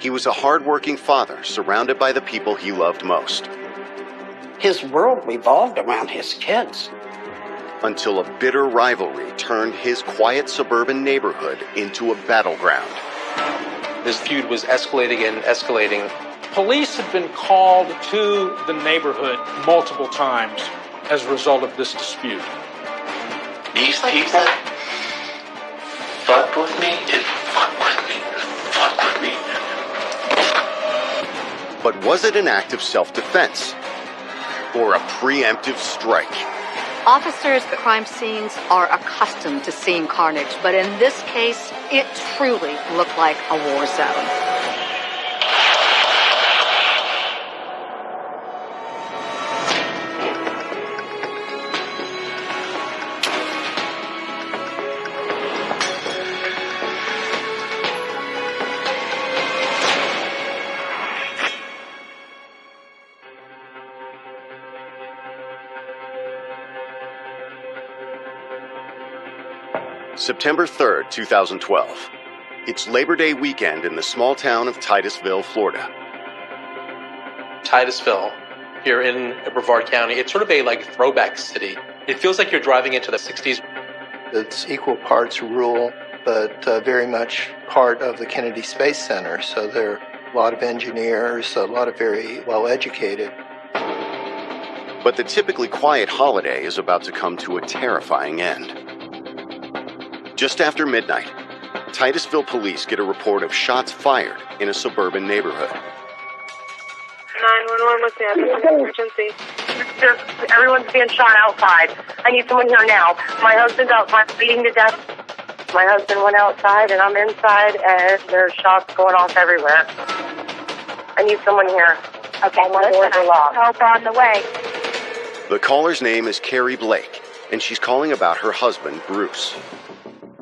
He was a hard-working father surrounded by the people he loved most. His world revolved around his kids. Until a bitter rivalry turned his quiet suburban neighborhood into a battleground. This feud was escalating and escalating. Police had been called to the neighborhood multiple times as a result of this dispute. These people fucked with me and fucked with me and fucked with me. But was it an act of self-defense? Or a preemptive strike? Officers at crime scenes are accustomed to seeing carnage, but in this case, it truly looked like a war zone. September 3rd, 2012. It's Labor Day weekend in the small town of Titusville, Florida. Titusville, here in Brevard County, it's sort of a throwback city. It feels like you're driving into the 60s. It's equal parts rural, but very much part of the Kennedy Space Center. So there are a lot of engineers, a lot of very well-educated. But the typically quiet holiday is about to come to a terrifying end. Just after midnight, Titusville police get a report of shots fired in a suburban neighborhood. 911, what's the address of emergency? Everyone's being shot outside. I need someone here now. My husband's outside bleeding to death. My husband went outside and I'm inside and there's shots going off everywhere. I need someone here. Okay, all my doors are locked. Help on the way. The caller's name is Carrie Blake, and she's calling about her husband, Bruce.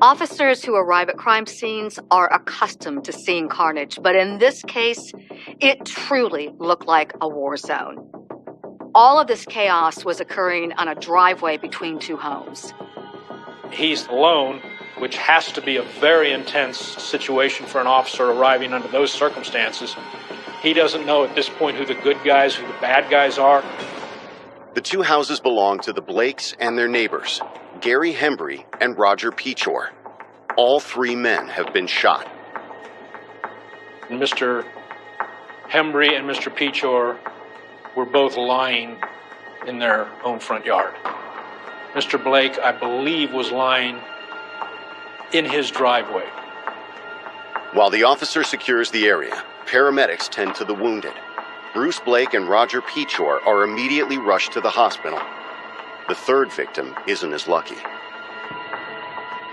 Officers who arrive at crime scenes are accustomed to seeing carnage, but in this case, it truly looked like a war zone. All of this chaos was occurring on a driveway between two homes. He's alone, which has to be a very intense situation for an officer arriving under those circumstances. He doesn't know at this point who the good guys, who the bad guys are. The two houses belong to the Blakes and their neighbors, Gary Hembry and Roger Pichor. All three men have been shot. Mr. Hembry and Mr. Pichor were both lying in their own front yard. Mr. Blake, I believe, was lying in his driveway. While the officer secures the area, paramedics tend to the wounded. Bruce Blake and Roger Pichor are immediately rushed to the hospital. The third victim isn't as lucky.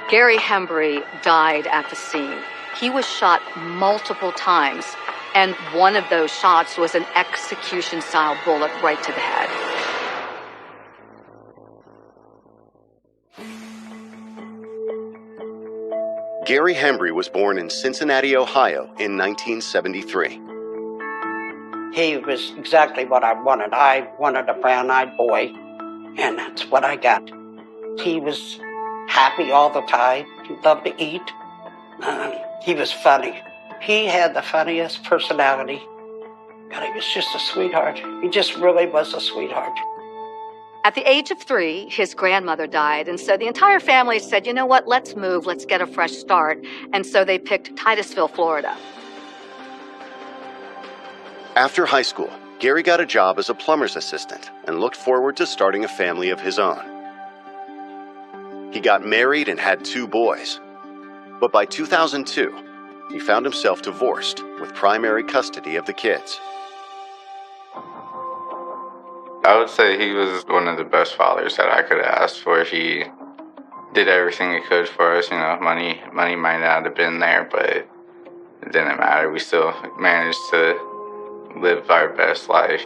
Gary Hembry died at the scene. He was shot multiple times, and one of those shots was an execution-style bullet right to the head. Gary Hembry was born in Cincinnati, Ohio in 1973. He was exactly what I wanted. I wanted a brown-eyed boy, and that's what I got. He was happy all the time. He loved to eat. He was funny. He had the funniest personality. God, he was just a sweetheart. He just really was a sweetheart. At the age of 3, his grandmother died, and so the entire family said, you know what, let's move, let's get a fresh start. And so they picked Titusville, Florida. After high school, Gary got a job as a plumber's assistant and looked forward to starting a family of his own. He got married and had 2 boys. But by 2002, he found himself divorced with primary custody of the kids. I would say he was one of the best fathers that I could have asked for. He did everything he could for us. You know, money might not have been there, but it didn't matter. We still managed to live our best life.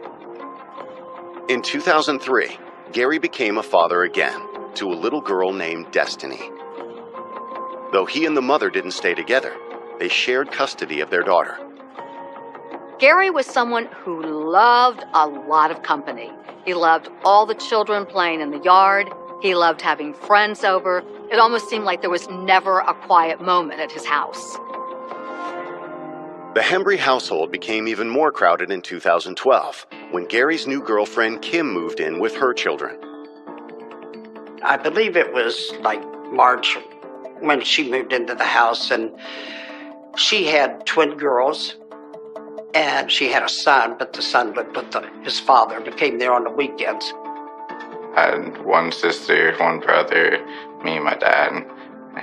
In 2003, Gary became a father again to a little girl named Destiny. Though he and the mother didn't stay together, they shared custody of their daughter. Gary was someone who loved a lot of company. He loved all the children playing in the yard. He loved having friends over. It almost seemed like there was never a quiet moment at his house. The Hembry household became even more crowded in 2012 when Gary's new girlfriend Kim moved in with her children. I believe it was like March when she moved into the house, and she had twin girls, and she had a son, but the son lived with his father, but came there on the weekends. I had one sister, one brother, me and my dad,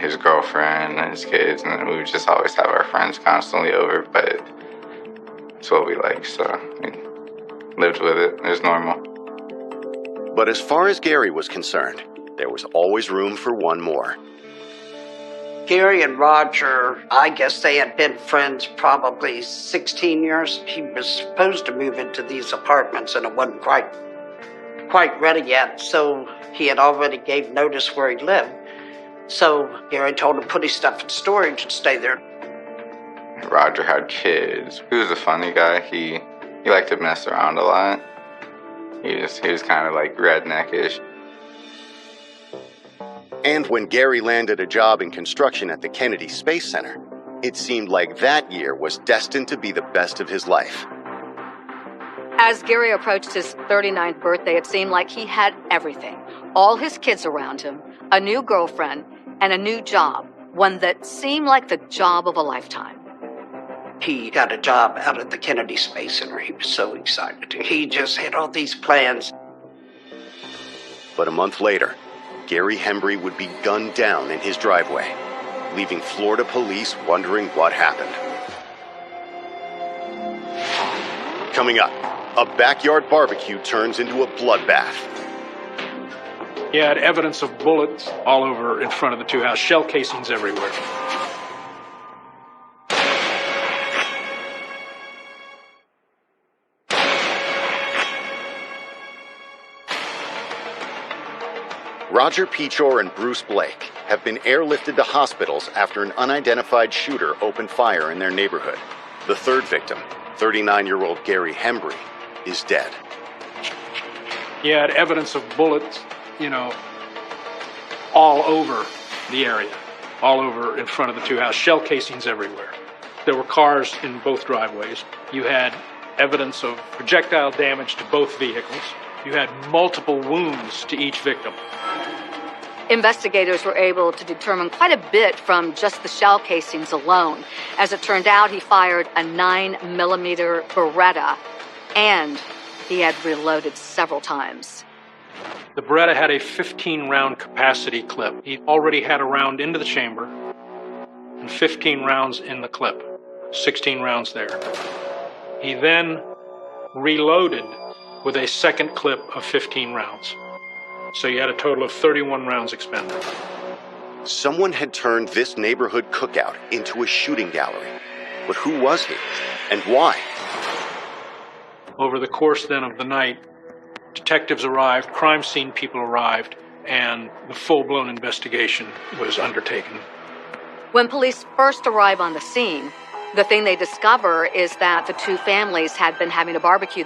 his girlfriend, and his kids, and we would just always have our friends constantly over, but it's what we like, so we lived with it. It was normal. But as far as Gary was concerned, there was always room for one more. Gary and Roger, I guess they had been friends probably 16 years. He was supposed to move into these apartments, and it wasn't quite ready yet, so he had already gave notice where he lived. So Gary told him to put his stuff in storage and stay there. Roger had kids. He was a funny guy. He liked to mess around a lot. He was kind of like redneckish. And when Gary landed a job in construction at the Kennedy Space Center, it seemed like that year was destined to be the best of his life. As Gary approached his 39th birthday, it seemed like he had everything. All his kids around him, a new girlfriend, and a new job, one that seemed like the job of a lifetime. He got a job out at the Kennedy Space Center. He was so excited. He just had all these plans. But a month later, Gary Hembry would be gunned down in his driveway, leaving Florida police wondering what happened. Coming up, a backyard barbecue turns into a bloodbath. He had evidence of bullets all over in front of the two houses, shell casings everywhere. Roger Pichor and Bruce Blake have been airlifted to hospitals after an unidentified shooter opened fire in their neighborhood. The third victim, 39-year-old Gary Hembry, is dead. He had evidence of bullets, all over the area, all over in front of the two houses, shell casings everywhere. There were cars in both driveways. You had evidence of projectile damage to both vehicles. You had multiple wounds to each victim. Investigators were able to determine quite a bit from just the shell casings alone. As it turned out, he fired a 9mm Beretta, and he had reloaded several times. The Beretta had a 15-round capacity clip. He already had a round into the chamber and 15 rounds in the clip, 16 rounds there. He then reloaded with a second clip of 15 rounds. So you had a total of 31 rounds expended. Someone had turned this neighborhood cookout into a shooting gallery. But who was he? And why? Over the course then of the night, detectives arrived, crime scene people arrived, and the full-blown investigation was undertaken. When police first arrive on the scene, the thing they discover is that the two families had been having a barbecue.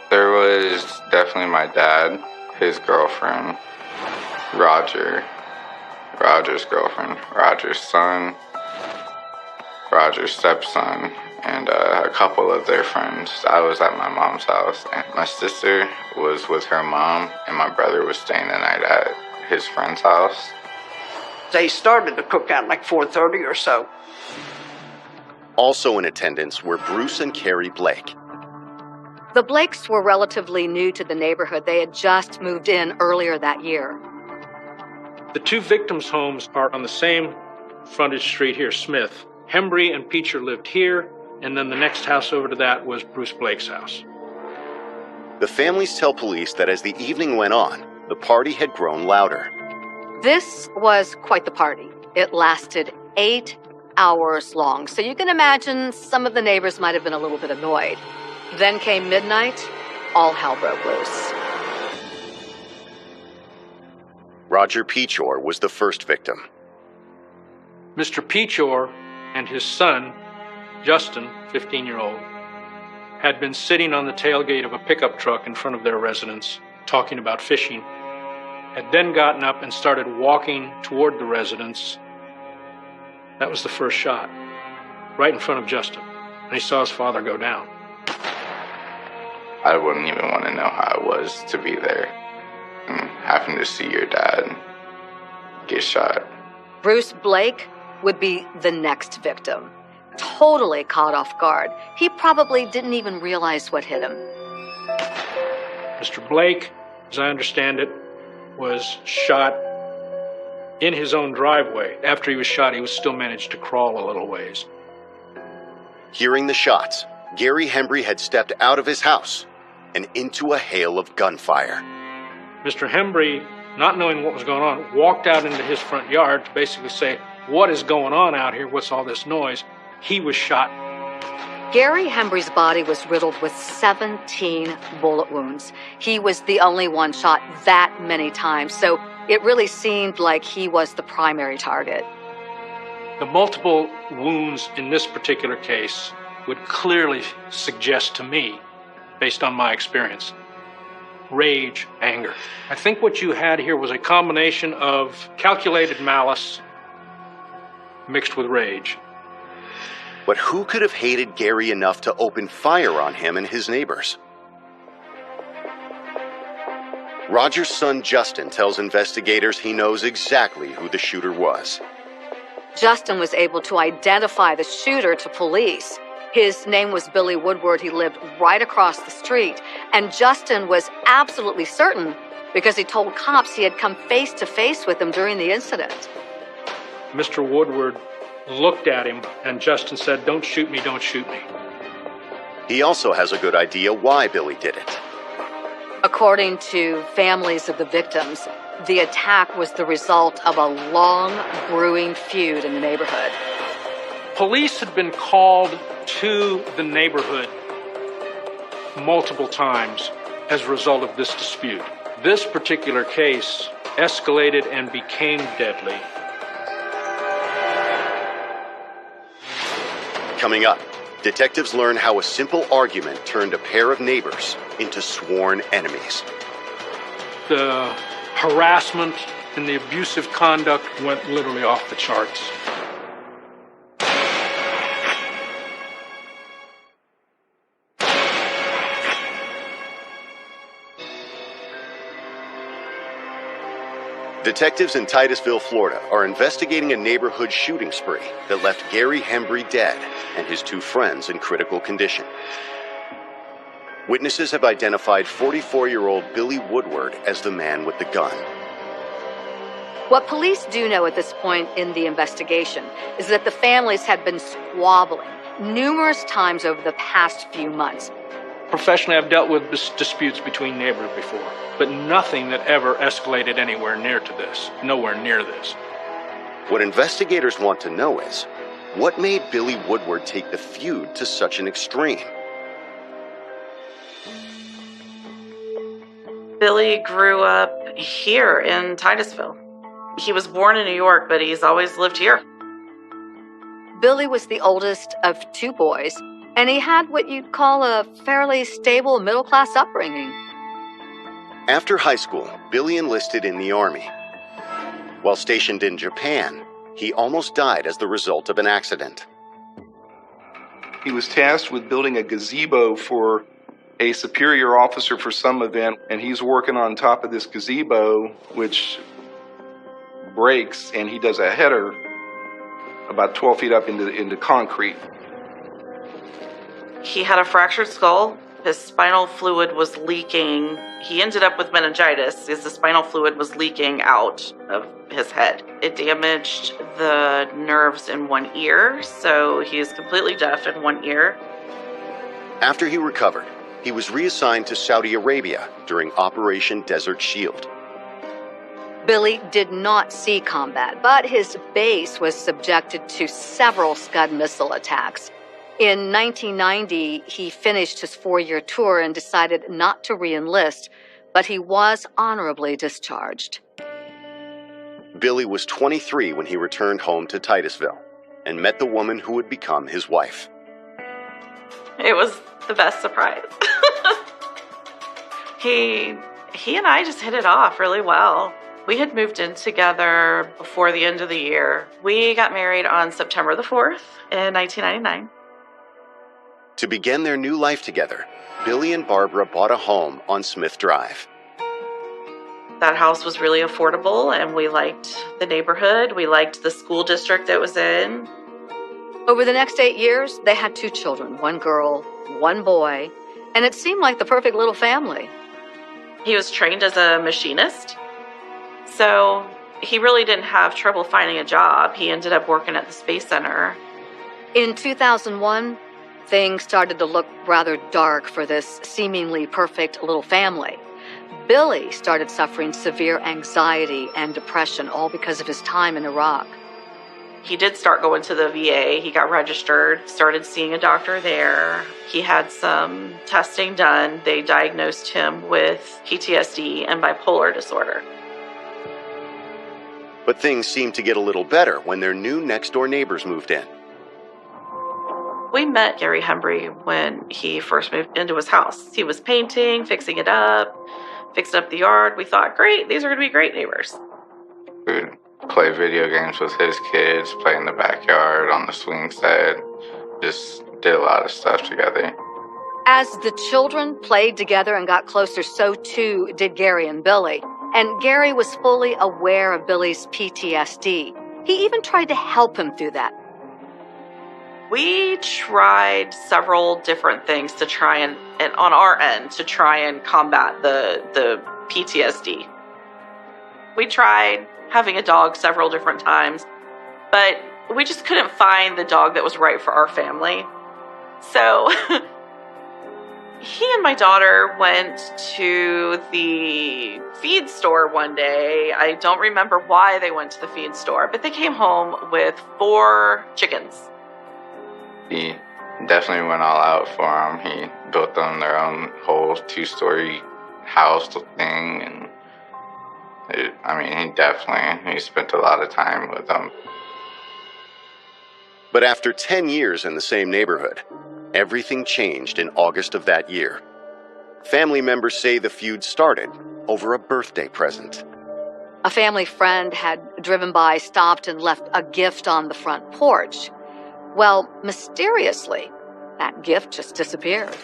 There was definitely my dad, his girlfriend, Roger's girlfriend, Roger's son, Roger's stepson, and a couple of their friends. I was at my mom's house, and my sister was with her mom, and my brother was staying the night at his friend's house. They started the cookout like 4:30 or so. Also in attendance were Bruce and Carrie Blake. The Blakes were relatively new to the neighborhood. They had just moved in earlier that year. The two victims' homes are on the same frontage street here, Smith. Hembry and Pichor lived here, and then the next house over to that was Bruce Blake's house. The families tell police that as the evening went on, the party had grown louder. This was quite the party. It lasted 8 hours long, so you can imagine some of the neighbors might have been a little bit annoyed. Then came midnight, all hell broke loose. Roger Pichor was the first victim. Mr. Pichor and his son, Justin, 15-year-old, had been sitting on the tailgate of a pickup truck in front of their residence, talking about fishing, had then gotten up and started walking toward the residence. That was the first shot. right in front of Justin, and he saw his father go down. I wouldn't even want to know how it was to be there and having to see your dad get shot. Bruce Blake would be the next victim. Totally caught off guard. He probably didn't even realize what hit him. Mr. Blake, as I understand it, was shot in his own driveway. After he was shot, he still managed to crawl a little ways. Hearing the shots, Gary Hembry had stepped out of his house and into a hail of gunfire. Mr. Hembry, not knowing what was going on, walked out into his front yard to basically say, "What is going on out here? What's all this noise?" He was shot. Gary Hembry's body was riddled with 17 bullet wounds. He was the only one shot that many times, so it really seemed like he was the primary target. The multiple wounds in this particular case would clearly suggest to me, based on my experience, rage, anger. I think what you had here was a combination of calculated malice mixed with rage. But who could have hated Gary enough to open fire on him and his neighbors? Roger's son Justin tells investigators he knows exactly who the shooter was. Justin was able to identify the shooter to police. His name was Billy Woodward. He lived right across the street. And Justin was absolutely certain because he told cops he had come face to face with him during the incident. Mr. Woodward looked at him, and Justin said, "Don't shoot me, don't shoot me." He also has a good idea why Billy did it. According to families of the victims, the attack was the result of a long brewing feud in the neighborhood. Police had been called to the neighborhood multiple times as a result of this dispute. This particular case escalated and became deadly. Coming up, detectives learn how a simple argument turned a pair of neighbors into sworn enemies. The harassment and the abusive conduct went literally off the charts. Detectives in Titusville, Florida, are investigating a neighborhood shooting spree that left Gary Hembry dead and his two friends in critical condition. Witnesses have identified 44-year-old Billy Woodward as the man with the gun. What police do know at this point in the investigation is that the families had been squabbling numerous times over the past few months. Professionally, I've dealt with disputes between neighbors before, but nothing that ever escalated anywhere near to this. Nowhere near this. What investigators want to know is, what made Billy Woodward take the feud to such an extreme? Billy grew up here in Titusville. He was born in New York, but he's always lived here. Billy was the oldest of two boys, and he had what you'd call a fairly stable middle-class upbringing. After high school, Billy enlisted in the Army. While stationed in Japan, he almost died as the result of an accident. He was tasked with building a gazebo for a superior officer for some event, and he's working on top of this gazebo, which breaks, and he does a header about 12 feet up into concrete. He had a fractured skull. His spinal fluid was leaking. He ended up with meningitis as the spinal fluid was leaking out of his head. It damaged the nerves in one ear, so he is completely deaf in one ear. After he recovered, he was reassigned to Saudi Arabia during Operation Desert Shield. Billy did not see combat, but his base was subjected to several Scud missile attacks. In 1990, he finished his 4-year tour and decided not to re-enlist, but he was honorably discharged. Billy was 23 when he returned home to Titusville and met the woman who would become his wife. It was the best surprise. He and I just hit it off really well. We had moved in together before the end of the year. We got married on September the 4th in 1999. To begin their new life together, Billy and Barbara bought a home on Smith Drive. That house was really affordable, and we liked the neighborhood. We liked the school district it was in. Over the next 8 years, they had 2 children, 1 girl, 1 boy, and it seemed like the perfect little family. He was trained as a machinist, so he really didn't have trouble finding a job. He ended up working at the Space Center. In 2001, things started to look rather dark for this seemingly perfect little family. Billy started suffering severe anxiety and depression, all because of his time in Iraq. He did start going to the VA. He got registered, started seeing a doctor there. He had some testing done. They diagnosed him with PTSD and bipolar disorder. But things seemed to get a little better when their new next-door neighbors moved in. We met Gary Hembry when he first moved into his house. He was painting, fixing it up, fixed up the yard. We thought, great, these are going to be great neighbors. We would play video games with his kids, play in the backyard, on the swing set. Just did a lot of stuff together. As the children played together and got closer, so too did Gary and Billy. And Gary was fully aware of Billy's PTSD. He even tried to help him through that. We tried several different things to try and on our end, to try and combat the PTSD. We tried having a dog several different times, but we just couldn't find the dog that was right for our family. So he and my daughter went to the feed store one day. I don't remember why they went to the feed store, but they came home with 4 chickens. He definitely went all out for them. He built them their own whole 2-story house thing, and he spent a lot of time with them. But after 10 years in the same neighborhood, everything changed in August of that year. Family members say the feud started over a birthday present. A family friend had driven by, stopped, and left a gift on the front porch. Well, mysteriously, that gift just disappeared.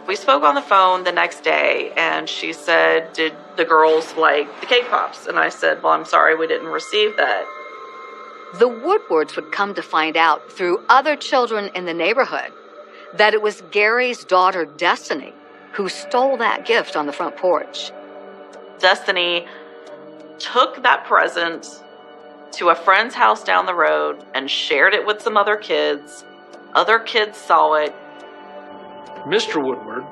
We spoke on the phone the next day, and she said, did the girls like the cake pops? And I said, well, I'm sorry, we didn't receive that. The Woodwards would come to find out through other children in the neighborhood that it was Gary's daughter, Destiny, who stole that gift on the front porch. Destiny took that present to a friend's house down the road and shared it with some other kids. Other kids saw it. Mr. Woodward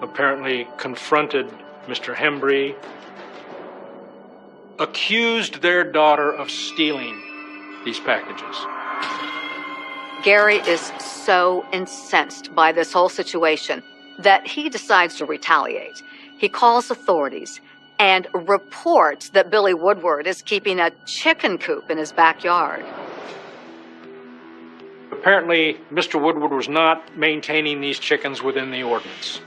apparently confronted Mr. Hembry, accused their daughter of stealing these packages. Gary is so incensed by this whole situation that he decides to retaliate. He calls authorities and reports that Billy Woodward is keeping a chicken coop in his backyard. Apparently, Mr. Woodward was not maintaining these chickens within the ordinance.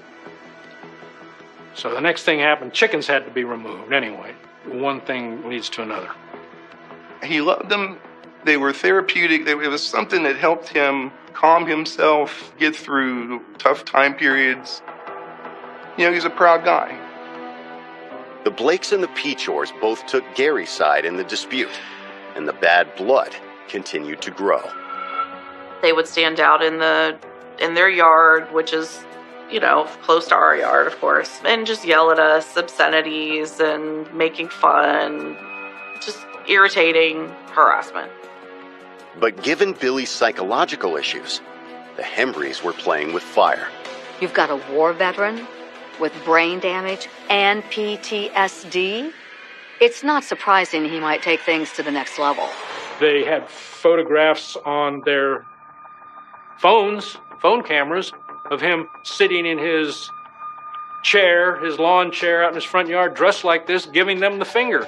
So the next thing happened, chickens had to be removed anyway. One thing leads to another. He loved them. They were therapeutic. It was something that helped him calm himself, get through tough time periods. He's a proud guy. The Blakes and the Peachors both took Gary's side in the dispute, and the bad blood continued to grow. They would stand out in their yard, which is, close to our yard, of course, and just yell at us obscenities and making fun, just irritating harassment. But given Billy's psychological issues, the Hembrys were playing with fire. You've got a war veteran with brain damage and PTSD. It's not surprising he might take things to the next level. They had photographs on their phone cameras, of him sitting in his chair, his lawn chair out in his front yard, dressed like this, giving them the finger.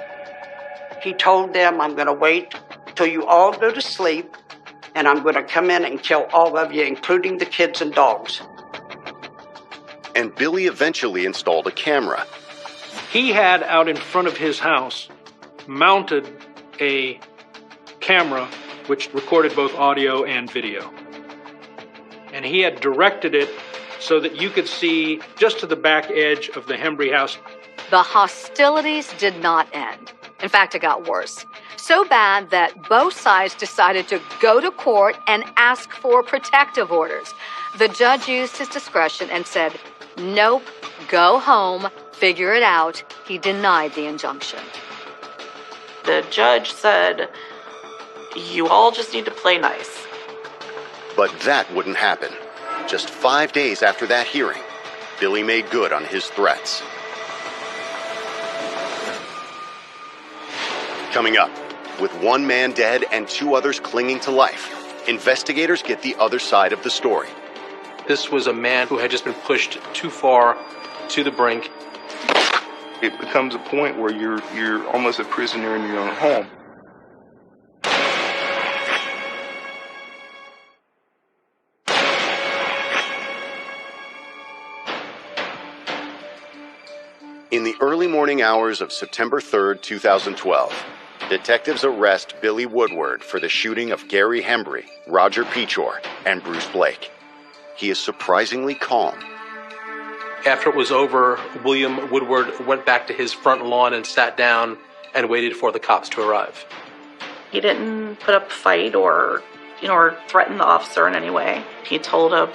He told them, I'm going to wait till you all go to sleep, and I'm going to come in and kill all of you, including the kids and dogs. And Billy eventually installed a camera. He had out in front of his house mounted a camera which recorded both audio and video. And he had directed it so that you could see just to the back edge of the Hembry house. The hostilities did not end. In fact, it got worse. So bad that both sides decided to go to court and ask for protective orders. The judge used his discretion and said, nope, go home, figure it out. He denied the injunction. The judge said, you all just need to play nice. But that wouldn't happen. Just 5 days after that hearing, Billy made good on his threats. Coming up, with one man dead and 2 others clinging to life, investigators get the other side of the story. This was a man who had just been pushed too far to the brink. It becomes a point where you're almost a prisoner in your own home. In the early morning hours of September 3rd, 2012, detectives arrest Billy Woodward for the shooting of Gary Hembry, Roger Pichor, and Bruce Blake. He is surprisingly calm. After it was over, William Woodward went back to his front lawn and sat down and waited for the cops to arrive. He didn't put up a fight or threaten the officer in any way. He told him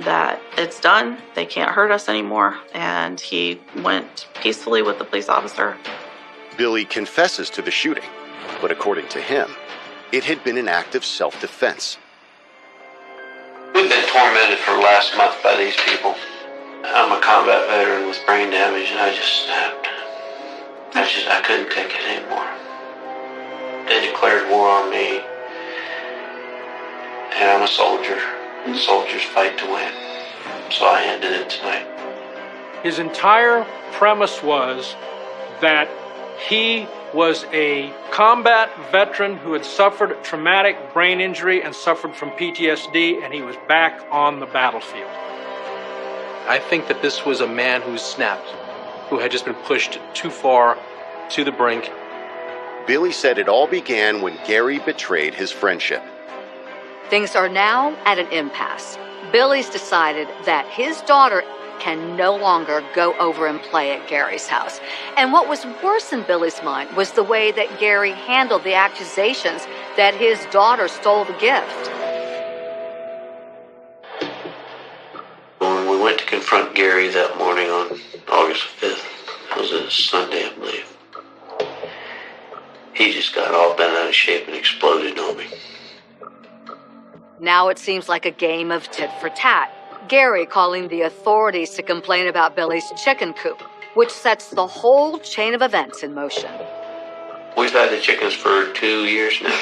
that it's done, they can't hurt us anymore, and he went peacefully with the police officer. Billy confesses to the shooting, but according to him, it had been an act of self-defense. We've been tormented for the last month by these people. I'm a combat veteran with brain damage, and I just snapped. I couldn't take it anymore. They declared war on me, and I'm a soldier, and soldiers fight to win. So I ended it tonight. His entire premise was that he was a combat veteran who had suffered traumatic brain injury and suffered from PTSD, and he was back on the battlefield. I think that this was a man who snapped, who had just been pushed too far to the brink. Billy said it all began when Gary betrayed his friendship. Things are now at an impasse. Billy's decided that his daughter can no longer go over and play at Gary's house. And what was worse in Billy's mind was the way that Gary handled the accusations that his daughter stole the gift. When we went to confront Gary that morning on August 5th, it was a Sunday, I believe, he just got all bent out of shape and exploded on me. Now it seems like a game of tit for tat. Gary calling the authorities to complain about Billy's chicken coop, which sets the whole chain of events in motion. We've had the chickens for 2 years now,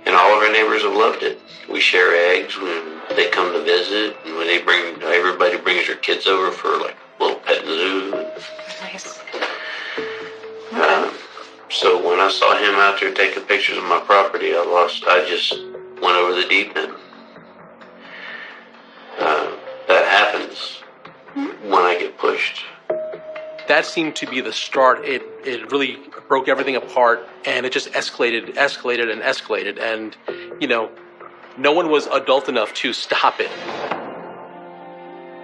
and all of our neighbors have loved it. We share eggs when they come to visit, and when everybody brings their kids over for like a little pet zoo. Nice. So when I saw him out there taking pictures of my property, I just went over the deep end. That happens when I get pushed. That seemed to be the start. It really broke everything apart, and it just escalated, and, no one was adult enough to stop it.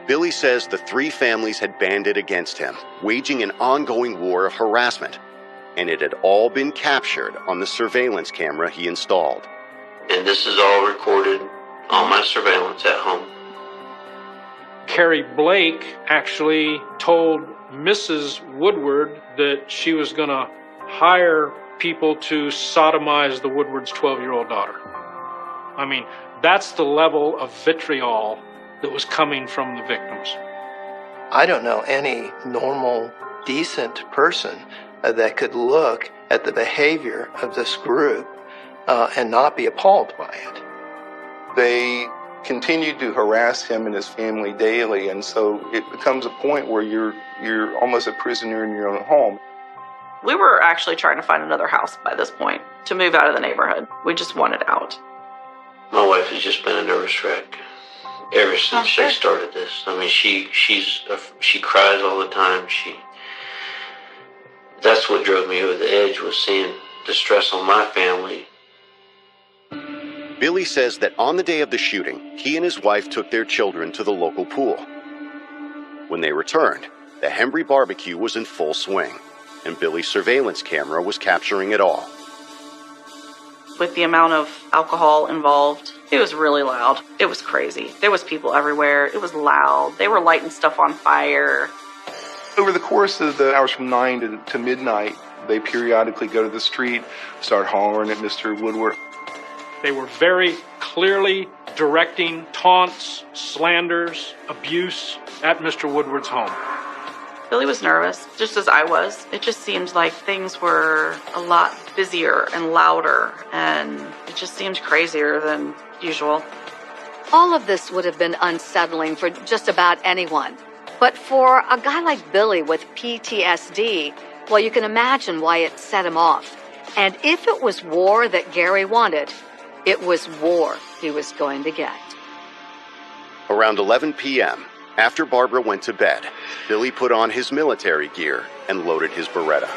Billy says the 3 families had banded against him, waging an ongoing war of harassment, and it had all been captured on the surveillance camera he installed. And this is all recorded on my surveillance at home. Carrie Blake actually told Mrs. Woodward that she was going to hire people to sodomize the Woodward's 12-year-old daughter. I mean, that's the level of vitriol that was coming from the victims. I don't know any normal, decent person that could look at the behavior of this group and not be appalled by it. They continued to harass him and his family daily, and so it becomes a point where you're almost a prisoner in your own home. We were actually trying to find another house by this point to move out of the neighborhood. We just wanted out. My wife has just been a nervous wreck ever since she started this. I mean, she cries all the time. That's what drove me over the edge, was seeing the stress on my family. Billy says that on the day of the shooting, he and his wife took their children to the local pool. When they returned, the Hembry barbecue was in full swing, and Billy's surveillance camera was capturing it all. With the amount of alcohol involved, it was really loud. It was crazy. There was people everywhere. It was loud. They were lighting stuff on fire. Over the course of the hours from 9 to midnight, they periodically go to the street, start hollering at Mr. Woodward. They were very clearly directing taunts, slanders, abuse at Mr. Woodward's home. Billy was nervous, just as I was. It just seemed like things were a lot busier and louder, and it just seemed crazier than usual. All of this would have been unsettling for just about anyone. But for a guy like Billy with PTSD, well, you can imagine why it set him off. And if it was war that Gary wanted, it was war he was going to get. Around 11 p.m., after Barbara went to bed, Billy put on his military gear and loaded his Beretta.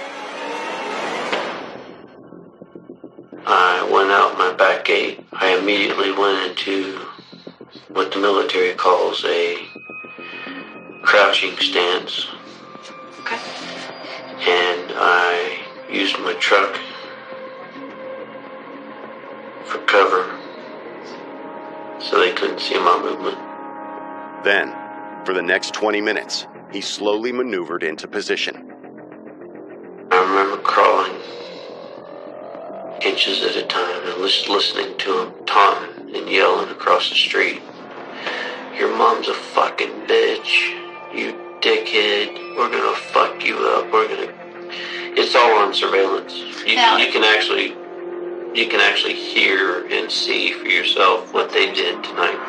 I went out my back gate. I immediately went into what the military calls a crouching stance. Okay. And I used my truck for cover so they couldn't see my movement. Then, for the next 20 minutes, he slowly maneuvered into position. I remember crawling inches at a time and listening to him taunting and yelling across the street. Your mom's a fucking bitch. You dickhead. We're gonna fuck you up. It's all on surveillance. You can actually hear and see for yourself what they did tonight.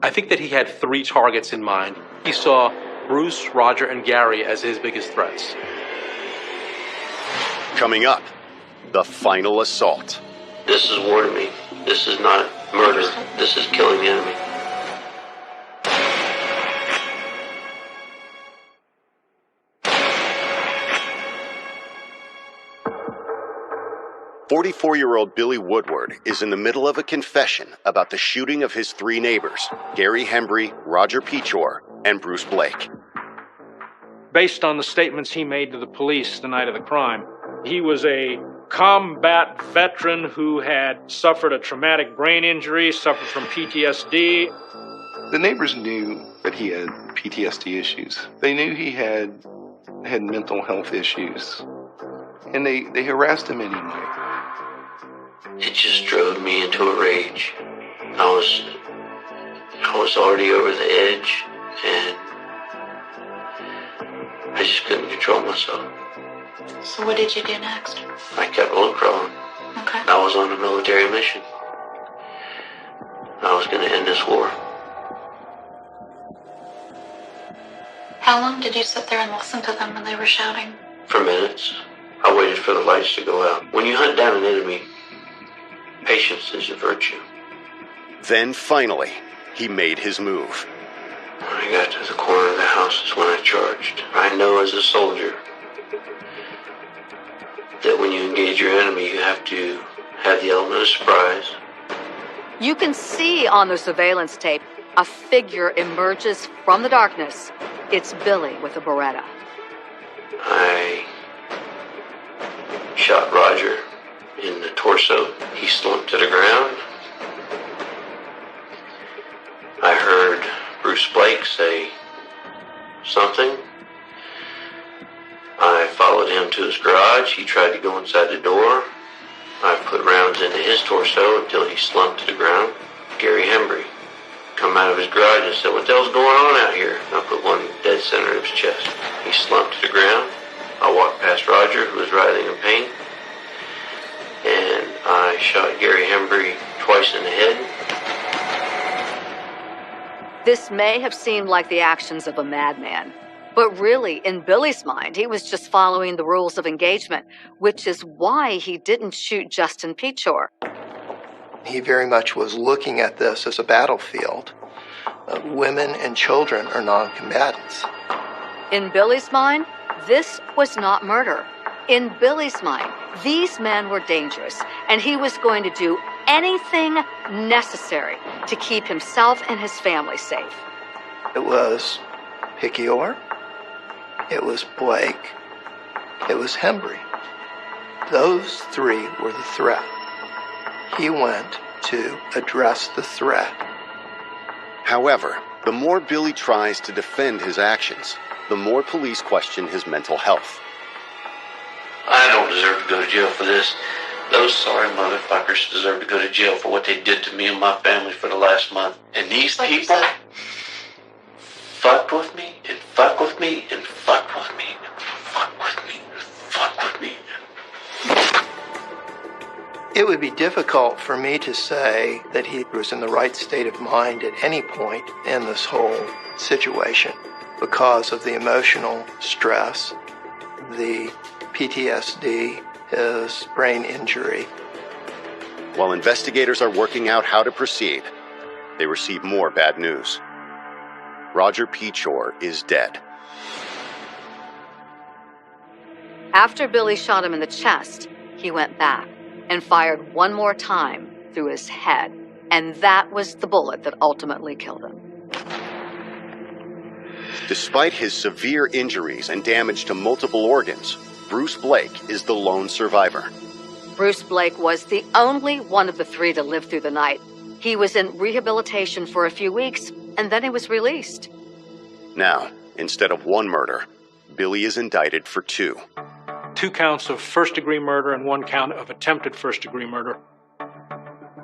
I think that he had 3 targets in mind. He saw Bruce, Roger, and Gary as his biggest threats. Coming up, the final assault. This is war to me. This is not murder. This is killing the enemy. "44-year-old Billy Woodward is in the middle of a confession about the shooting of his 3 neighbors, Gary Hembry, Roger Pichor, and Bruce Blake. Based on the statements he made to the police the night of the crime, he was a combat veteran who had suffered a traumatic brain injury, suffered from PTSD. The neighbors knew that he had PTSD issues. They knew he had mental health issues. And they harassed him anyway. It just drove me into a rage. I was already over the edge, and I just couldn't control myself. So what did you do next? I kept on crawling. Okay. I was on a military mission. I was going to end this war. How long did you sit there and listen to them when they were shouting? For minutes. I waited for the lights to go out. When you hunt down an enemy, patience is a virtue. Then finally, he made his move. When I got to the corner of the house is when I charged. I know as a soldier that when you engage your enemy, you have to have the element of surprise. You can see on the surveillance tape a figure emerges from the darkness. It's Billy with a Beretta. I shot Roger in the torso. He slumped to the ground. I heard Bruce Blake say something. I followed him to his garage. He tried to go inside the door. I put rounds into his torso until he slumped to the ground. Gary Hembry come out of his garage and said, "What the hell's going on out here?" And I put one dead center of his chest. He slumped to the ground. I walked past Roger, who was writhing in pain, and I shot Gary Hembry twice in the head. This may have seemed like the actions of a madman, but really, in Billy's mind, he was just following the rules of engagement, which is why he didn't shoot Justin Pichor. He very much was looking at this as a battlefield. Women and children are non-combatants. In Billy's mind, This was not murder. In Billy's mind, these men were dangerous, and he was going to do anything necessary to keep himself and his family safe. It was Piccior, it was Blake, it was Hembry. Those three were the threat. He went to address the threat. However, the more Billy tries to defend his actions, the more police question his mental health. I don't deserve to go to jail for this. Those sorry motherfuckers deserve to go to jail for what they did to me and my family for the last month. And these people fucked with me and fucked with me and fucked with me and fucked with me and fucked with me. It would be difficult for me to say that he was in the right state of mind at any point in this whole situation because of the emotional stress, the PTSD, his brain injury. While investigators are working out how to proceed, they receive more bad news. Roger Pechor is dead. After Billy shot him in the chest, he went back and fired one more time through his head, and that was the bullet that ultimately killed him. Despite his severe injuries and damage to multiple organs, Bruce Blake is the lone survivor. Bruce Blake was the only one of the three to live through the night. He was in rehabilitation for a few weeks, and then he was released. Now, instead of one murder, Billy is indicted for 2. 2 counts of first-degree murder and 1 count of attempted first-degree murder.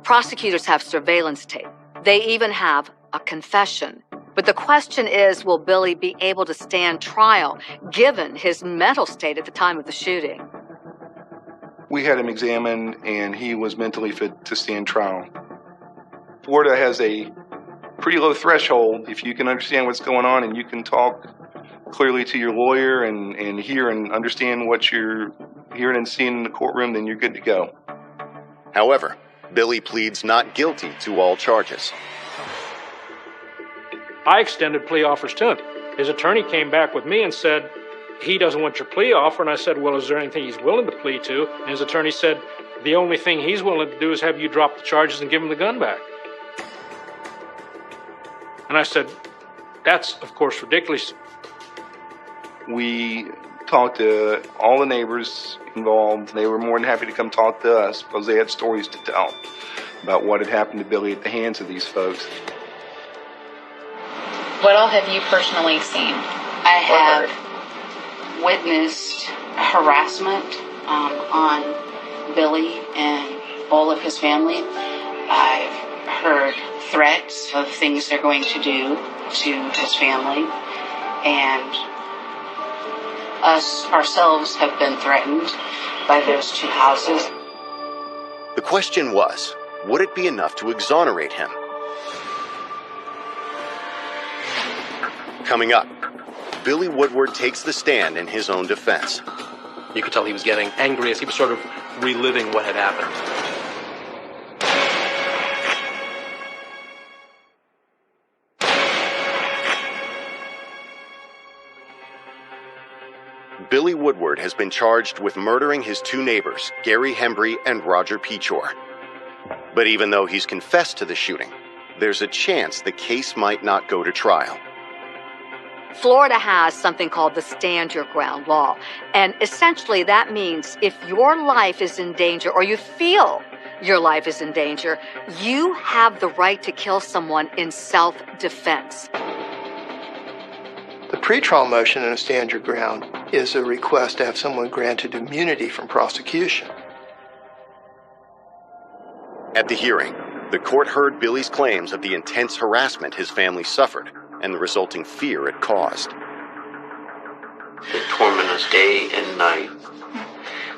Prosecutors have surveillance tape. They even have a confession. But the question is, will Billy be able to stand trial given his mental state at the time of the shooting? We had him examined, and he was mentally fit to stand trial. Florida has a pretty low threshold. If you can understand what's going on and you can talk clearly to your lawyer and hear and understand what you're hearing and seeing in the courtroom, then you're good to go. However, Billy pleads not guilty to all charges. I extended plea offers to him. His attorney came back with me and said, he doesn't want your plea offer. And I said, well, is there anything he's willing to plead to? And his attorney said, the only thing he's willing to do is have you drop the charges and give him the gun back. And I said, that's, of course, ridiculous. We talked to all the neighbors involved. They were more than happy to come talk to us because they had stories to tell about what had happened to Billy at the hands of these folks. What all have you personally seen? I have witnessed harassment on Billy and all of his family. I've heard threats of things they're going to do to his family, and us ourselves have been threatened by those 2 houses. The question was, would it be enough to exonerate him? Coming up, Billy Woodward takes the stand in his own defense. You could tell he was getting angry as he was sort of reliving what had happened. Billy Woodward has been charged with murdering his 2 neighbors, Gary Hembry and Roger Pechor. But even though he's confessed to the shooting, there's a chance the case might not go to trial. Florida has something called the Stand Your Ground law. And essentially that means if your life is in danger or you feel your life is in danger, you have the right to kill someone in self-defense. The pretrial motion in a Stand Your Ground is a request to have someone granted immunity from prosecution. At the hearing, the court heard Billy's claims of the intense harassment his family suffered and the resulting fear it caused. They torment us day and night.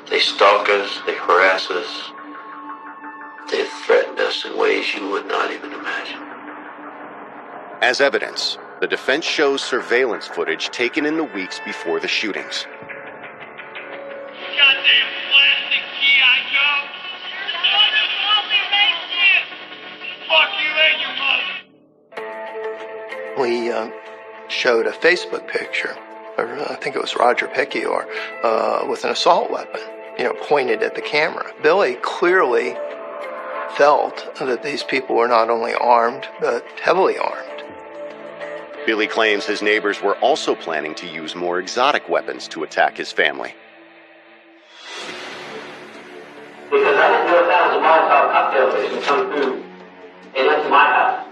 They stalk us, they harass us. They've threatened us in ways you would not even imagine. As evidence, the defense shows surveillance footage taken in the weeks before the shootings. Goddamn plastic G.I. Joe! Fuck you and your mother! We showed a Facebook picture or I think it was Roger Piccior, with an assault weapon, pointed at the camera. Billy clearly felt that these people were not only armed, but heavily armed. Billy claims his neighbors were also planning to use more exotic weapons to attack his family. Because I didn't know if that was a Molotov cocktail that would come through and into my house.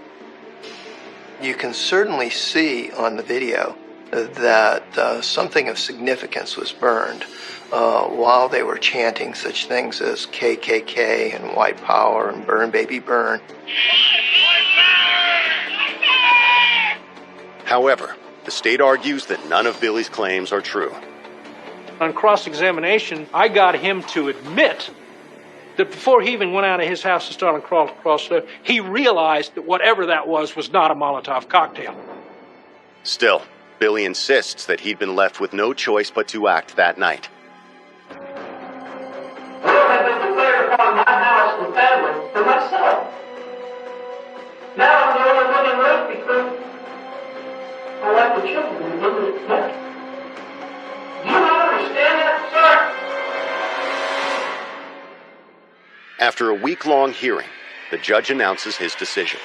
You can certainly see on the video that something of significance was burned while they were chanting such things as KKK and White Power and Burn Baby Burn. However, the state argues that none of Billy's claims are true. On cross-examination, I got him to admit that before he even went out of his house and started across there, he realized that whatever that was not a Molotov cocktail. Still, Billy insists that he'd been left with no choice but to act that night. Will had been declared upon my house and family for myself. Now I'm the only living left because I like the children and live with them. Do you not understand that, sir? After a week-long hearing, the judge announces his decision.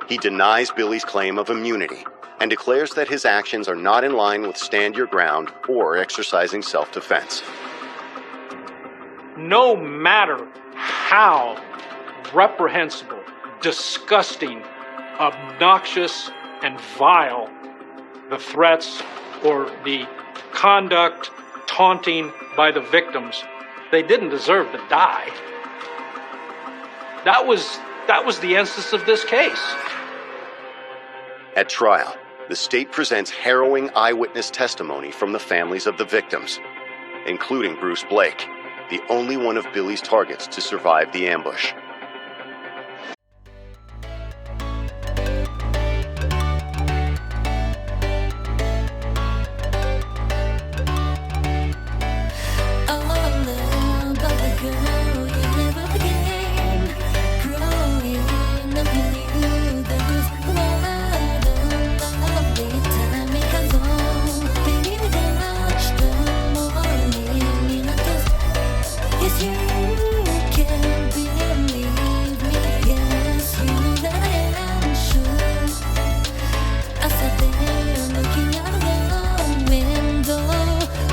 He denies Billy's claim of immunity and declares that his actions are not in line with stand your ground or exercising self-defense. No matter how reprehensible, disgusting, obnoxious, and vile the threats or the conduct, taunting by the victims, they didn't deserve to die. That was the essence of this case. At trial, the state presents harrowing eyewitness testimony from the families of the victims, including Bruce Blake, the only one of Billy's targets to survive the ambush.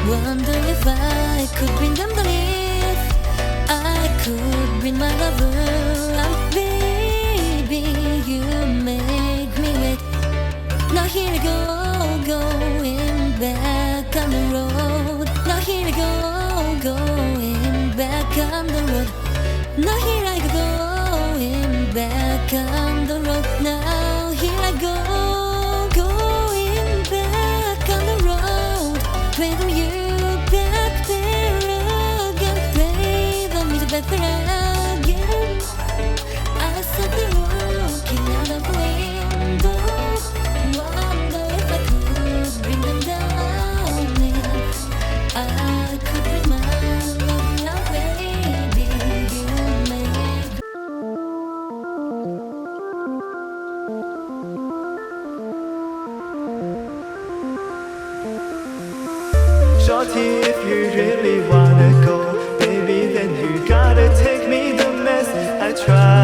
Wonder if I could bring them to live. I could bring my lover. And baby, you make me wait. Now here I go, going back on the road. Now here I go, going back on the road. Now here I go, going back on the road. Now here I go, going back on the road. When you back there again, play the music back there again. I saw the looking out of the window. Wonder if I could bring them down. If I could bring my love now, baby, you make. Shorty, if you really wanna go, baby, then you gotta take me the mess. I tried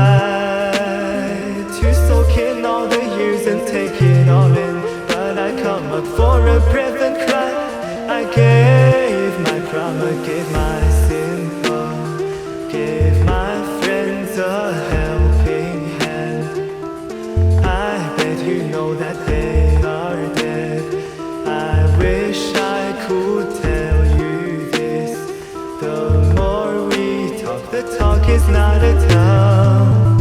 to soak in all the years and take it all in, but I come up for a breath and cry. I gave my drama, gave my simple, gave my friends a helping hand. I bet you know that they are dead. I wish I could tell you this. The more we talk, the talk is not a tongue.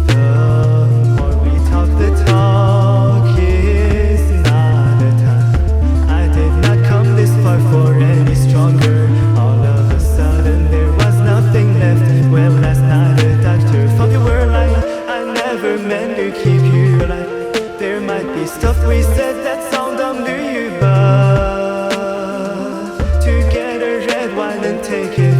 The more we talk, the talk is not a tongue. I did not come this far for any stronger. All of a sudden there was nothing left. Well, last night a doctor thought you were lying. I never meant to keep you alive. There might be stuff we said that sound dumb to you, but to get a red wine and take it